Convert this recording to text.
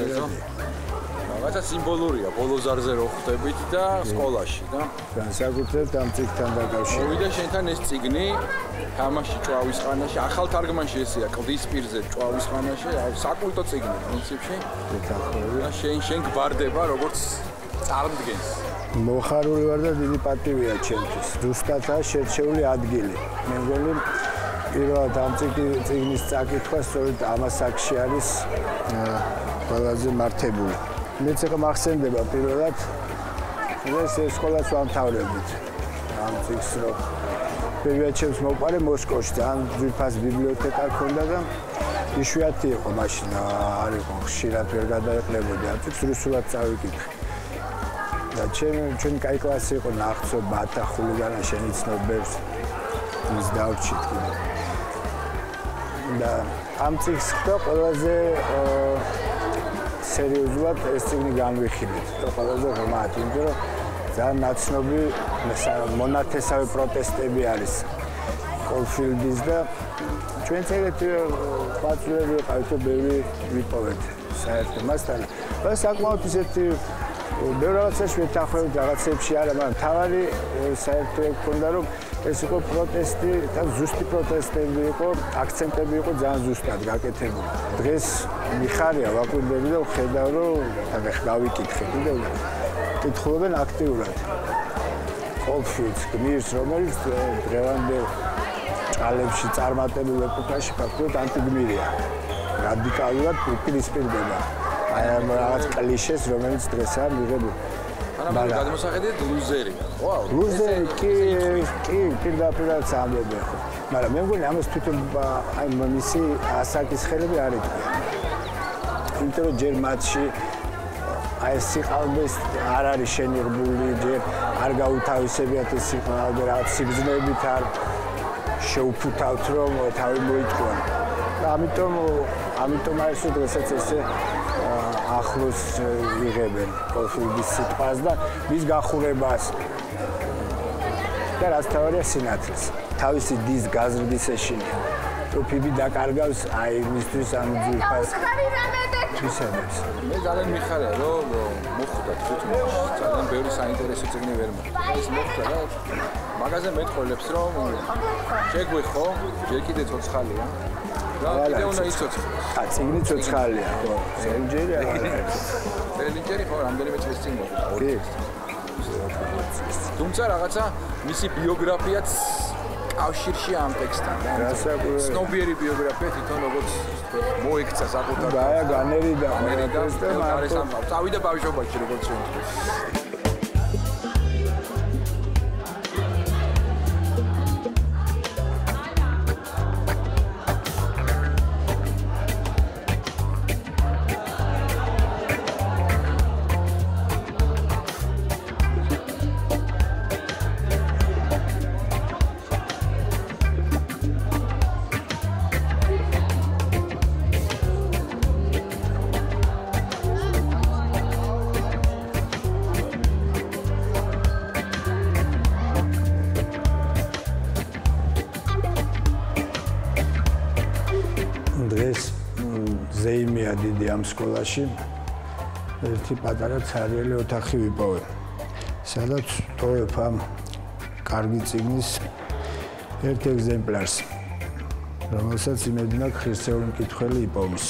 ეზო. რაღაცა სიმბოლურია, ბოლოზარზე რო ხვდებით და სკოლაში და განსაკუთრებით ამ წიგნთან დაკავშირებით. მოვიდა შენთან ეს წიგნი თამაში ჭვავის ხანაში, ახალ თარგმანში ესეა, კლდის პირზე ჭვავის ხანაში, საკულტო წიგნი პრინციპში. და შენ გვარდება როგორც წარმდგენს. მოხარული ვარ და დიდი პატივია ჩემთვის. ზუსტადაა შერჩეული ადგილი. მე მგონი პირველად ამ წიგნის წაკითხვა სწორედ ამას აქში არის ყველაზე მართებული. მეც ახლა მახსენდება პირველად ეს სკოლას ვამთავრებდით. ამ წიგნს რო პირველად ჩემს მოვყარე მოსკოვში, ძალიან ძვირფას ბიბლიოთეკა ჰქონდა და იშვიათი იყო მაშინ, არ იყო ხშირად ვერ გადაეყლებოდი ამ წიგნს რუსულად წავიკითხე. და ჩვენი კაი კლასი იყო ნახცო ბათა ხულიგანა შეიცნობებს ის დავჭით კიდე. და ამ წიგნს ხდა ყველაზე სერიოზულად ეს წიგნი განვიხილეთ და ყველაზე ღრმად, იმიტომ რომ ძალიან ნაცნობი მონათესავე პროტესტები არის კოლფილდის და ჩვენ წელეთ პატრიოტები ვიყავით და ბევრი ვიპოვეთ საერთოდ მასთან. და საკმაოდ ისეთი ბევრ რაღაცაში ვეთანხმებით რაღაცებში არა, მაგრამ თავარი საერთოდ გქონდა რომ ეს იყო პროტესტი და ზუსტი პროტესტები იყო, აქცენტები იყო ძალიან ზუსტად გაკეთებული. დღეს მიხარია ვაკვირდები და ვხედავ რომ გავიკითხე კიდევ კითხულობენ აქტიურად. კოლფილდს გმირს, რომელიც დღევანდელ ჭალებში წარმატებულ ეპოქაში ფაქტობრივად ანტიგმირია. რადიკალურად უპირისპირდება აი ამ რაღაც კლიშეს, რომელიც დღესაა მიღებული. მაგრამ გადმოსახედეთ ლუზერია, ხო? ლუზერი კი, პირდაპირ ამბობენ ხო. მაგრამ მე მგონი ამას თვითონ აი მისი ასაკის ხელები არ იტყვია. იმიტომ რომ ჯერ მათში აი სიყალბეს არ არის შენიღბული, ჯერ არ გაუთავისებიათ ეს სიყალბე, რაღაც სიგრძნობით არ შეუფუთავთ რომ თავი მოიჭყვან. და ამიტომ არის დღესაც ესე ახლოს იღებენ კოლფილდის სიტყვას და მის გახურებას და რაც თავარია სინათლეს. თავისი დის გაზრდის ეშინია. თოფიბი დაკარგავს აი მისთვის ამ ძვირფას თვისებებს. მე ძალიან მიხარია რომ მოხვდა თვითონ ძალიან ბევრი საინტერესო წიგნი ვერ მოხვდა. ეს მოხვდა რა მაგაზე მეტყოლებს რომ შეგვიხო, ჯერ კიდე ცოცხალია. რა კიდე უნდა იცოცხლოს. წიგნი ცოცხალია, ხო. სელინჯერი არა. სელინჯერი ხო რამდენიმე წლის წინ მოხდა. თუმცა რაღაცა მისი ბიოგრაფიაც კავშირში ამ ტექსტთან. ცნობიერი ბიოგრაფია თვითონ როგორც მოექცა საკუთარ და განერიდა და არის ამ წავიდა ბავშვობაში როგორც შემთხვევით. დღეს ზეიმია დიდი ამ სკოლაში ერთი პატარა ცარიელი ოთახი ვიპოვე. სადაც ტოვებ ამ კარგი წიგნის ერთ ეგზემპლარს, რომელსაც იმედი მაქვს ხირცეული მკითხველი იპოვოს.